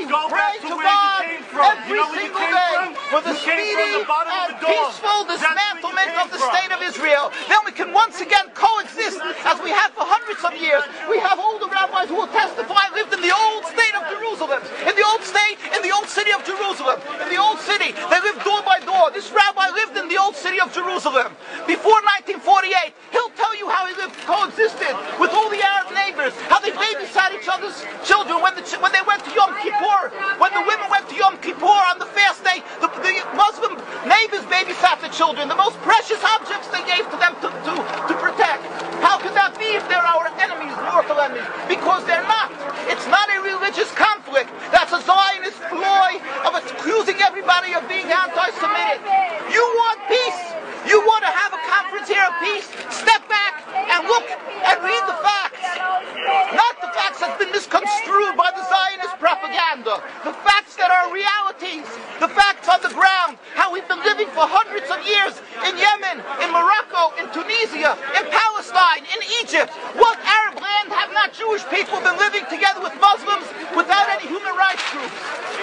pray to God every single day for the speedy and peaceful dismantlement of the state of Israel. Then we can once again coexist as we have for hundreds of years. We have older rabbis who will testify lived in the old state of Jerusalem, in the old state, in the old city of Jerusalem, in the old city. They lived door by door. This rabbi lived in the old city of Jerusalem before 1948. He'll tell you how he lived, coexisted with all the Arab neighbors, how they babysat each other's children when they went to Yom Kippur, when the women went to Yom Kippur on the fast day, the Muslim neighbors babysat the children, the most precious objects they gave to them to protect. How could that be if they're our enemies, mortal enemies? Because they're not. It's not a religious conflict. That's a Zionist ploy of accusing everybody of being anti-Semitic. You want peace? You want to have a conference here of peace? Step back and look and read the facts. Not the facts that's been misconstrued by the Zionist propaganda. The facts that are realities. The facts on the ground. How we've been living for hundreds of years in Yemen, in Morocco, in Tunisia, in Palestine, in Egypt. What Arab land have not Jewish people been living together with Muslims without any human rights groups?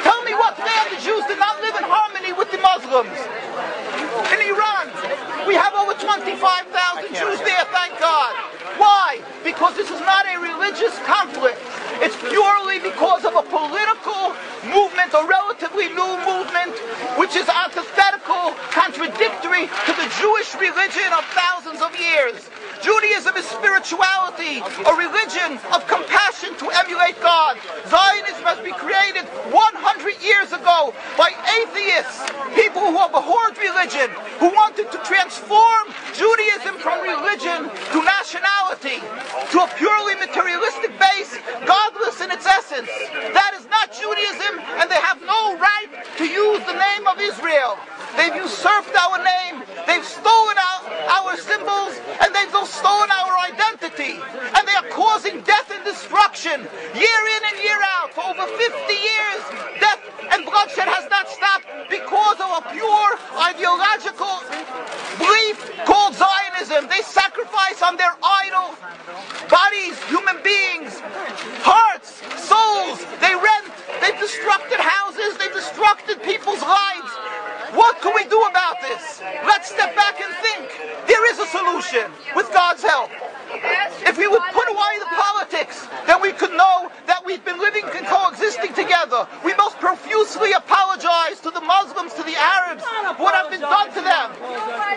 Tell me what land the Jews did not live in harmony with the Muslims. In Iran, we have over 25,000 Jews there, thank God. Why? Because this is not a religious conflict. It's purely because of a political movement, a relatively new movement, which is antithetical, contradictory to the Jewish religion of thousands of years. Judaism is spirituality, a religion of compassion to emulate God. Zionism has been created 100 years ago by atheists, people who have abhorred religion, who wanted to transform Judaism from religion to nationality, to a purely materialistic base, godless in its essence. That is not Judaism, and they have no right to use the name of Israel. They've usurped our name, they've stolen our symbols, and they've stolen our identity. And they are causing death and destruction year in and year out. For over 50 years, death and bloodshed has not stopped because of a pure ideological belief called Zionism. They sacrifice on their idol bodies, human beings, hearts, souls. They rent, they've destructed houses, they've destructed people's lives. What can we do about this? Let's step back and think. There is a solution with God's help. If we would put away the politics, then we could know that we've been living and coexisting together. We most profusely apologize to the Muslims, to the Arabs, for what has been done to them.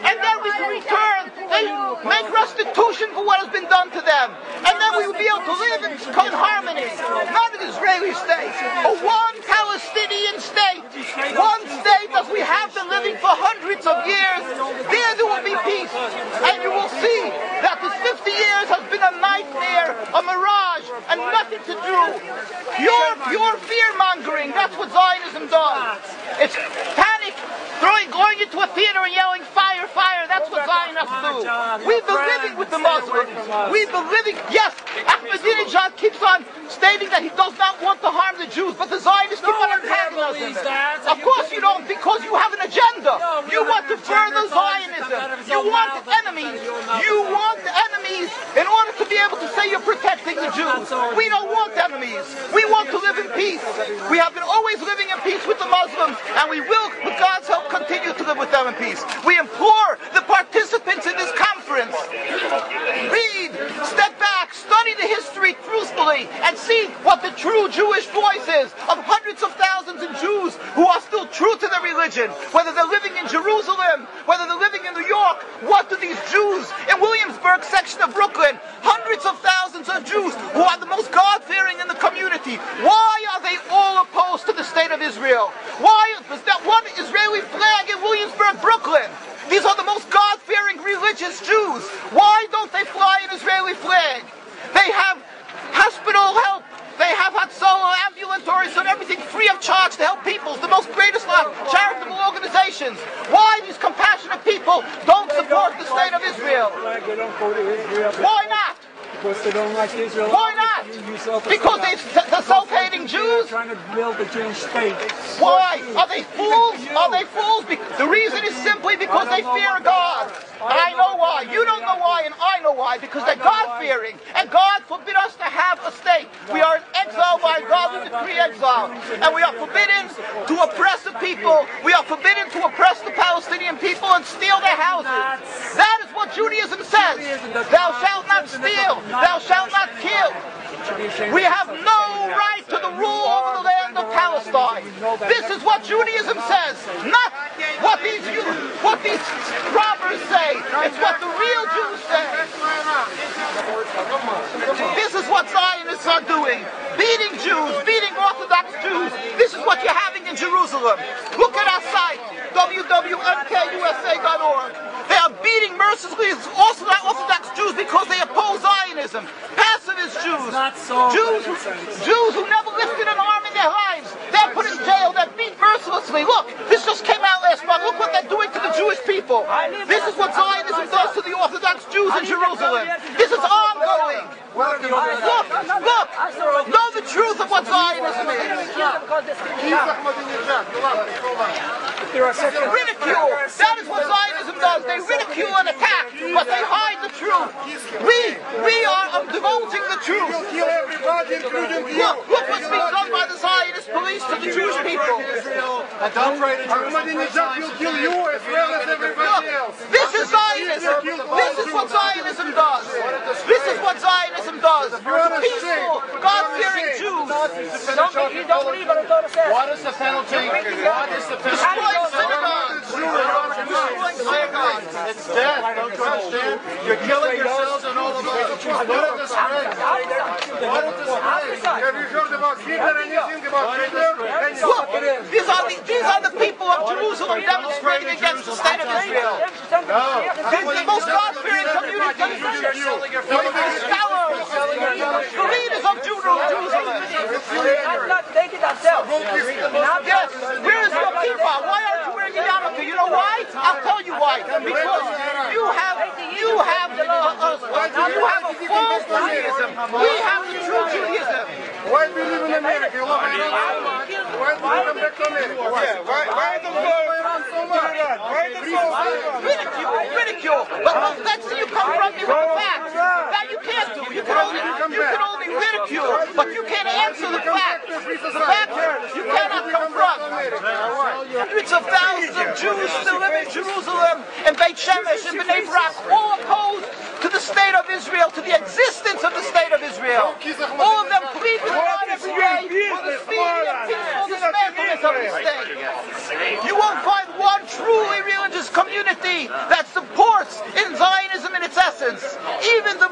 And then we can return, they make restitution for what has been done to them. And then we will be able to live in harmony. Not an Israeli state, a one Palestinian state. One state as we have been living for hundreds of years. There will be peace. And you will see that this 50 years has been a nightmare, a mirage, and nothing to do. Pure fear-mongering. That's what Zionism does. It's panic, going into a theater and yelling, fire, fire. That's what Zionists do. We've been living with the Muslims. We've been living, yes, Ahmadinejad keeps on stating that he does not want to harm the Jews, but the Zionists keep on antagonizing them. Of course you don't, because you have an agenda. You want to further Zionism. You want enemies. You want enemies in order to be able to say you're protecting the Jews. We don't want enemies. We want to live in peace. We have been always living in peace with the Muslims, and we will, with God's help, continue to live with them in peace. We implore the participants in this conference, read, step back, study the history truthfully, and see what the true Jewish voice is of hundreds of thousands of Jews who are still true to their religion, whether they're living in Jerusalem, whether they're living in New York. What do these Jews in Williamsburg section of Brooklyn, hundreds of thousands of Jews who are the most God-fearing in the community, why are they all opposed to the state of Israel? Why is that one Israeli flag in Williamsburg, Brooklyn? These are the most God-fearing religious Jews. Why don't they fly an Israeli flag? They have hospital help. They have Hatzalah, ambulatories, and everything free of charge to help people. The most greatest charitable organizations. Why these compassionate people don't support the state of Israel? Why not? Because they don't like Israel. Why not? You Because they're self-hating Jews? Trying to build the Jewish state. Why? Are they fools? Are they fools? The reason is simply because they fear God. I know why. You don't know why, and I know why. Because they're God-fearing. And God forbid us to have a state. We are in exile by God. We decree exile. And we are forbidden to oppress the people. We are forbidden to oppress the Palestinian people and steal their houses. That is what Judaism says. Thou shalt not steal. Thou shalt not kill. We have no right to the rule over the land of Palestine. This is what Judaism says, not what these robbers say. It's what the real Jews say. This is what Zionists are doing. Beating Jews, beating Orthodox Jews. This is what you're having in Jerusalem. Look at our site, www.mkusa.org. They are beating mercilessly Orthodox Jews because they oppose Zionism. Pacifist Jews. Jews who never lifted an arm in their lives. They're put in jail. They're beat mercilessly. Look, this just came out last month. Look what they're doing to the Jewish people. This is what Zionism does to the Orthodox Jews in Jerusalem. This is ongoing. Look. Know the truth of what Zionism is. Ridicule. That is what Zionism does. They ridicule and attack, but they hide the truth. We are divulging the truth. Look what's being done by the Zionist police to the Jewish people. Ahmadinejad will kill you as well as everybody else. This is Zionism. This is what Zionism does. This is what Zionism does. Peaceful, God-fearing Jews. You don't believe what the Torah says. What is the penalty? What is the penalty? Destroying synagogues. Destroying synagogues. It's death. Don't you understand? You're killing yourselves and all of us. What is this race? What is this race? Have you heard about Hitler? Anything about Hitler? Look, these are the people of Jerusalem demonstrating against the state of Israel. This is the most God-fearing community. The scholars, the leaders of Jerusalem. They did themselves. Yes, where is your kippah? Why aren't you wearing a yarmulke? You know why? I'll tell you why. Because you have a false Judaism. We have the true Judaism. Why do you live in America? You love America so much. Why do you come back to America? Why do you go around so much? Ridicule. But let's see you confront me with the facts. That you can't do. You can only ridicule, but you can't answer the facts. The facts you cannot confront. Hundreds of thousands of Jews still live in Jerusalem, and Beit Shemesh, and Bnei Brak, all opposed to the state of Israel, to the existence of the state of Israel. All of them plead with God every day for the speedy and peaceful dismantlement of the state. You won't find one truly religious community that supports in Zionism in its essence. Even the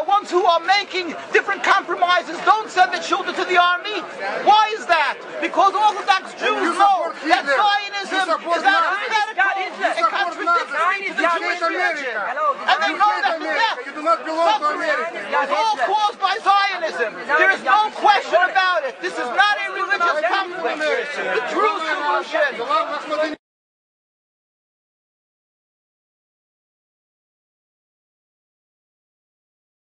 ones who are making different compromises don't send their children to the army. Why is that? Because Orthodox Jews know that Zionism is antithetical and contradictory to the Jewish religion. And they know that the death, suffering, is all caused by Zionism. There is no question about it. This is not a religious conflict. The true solution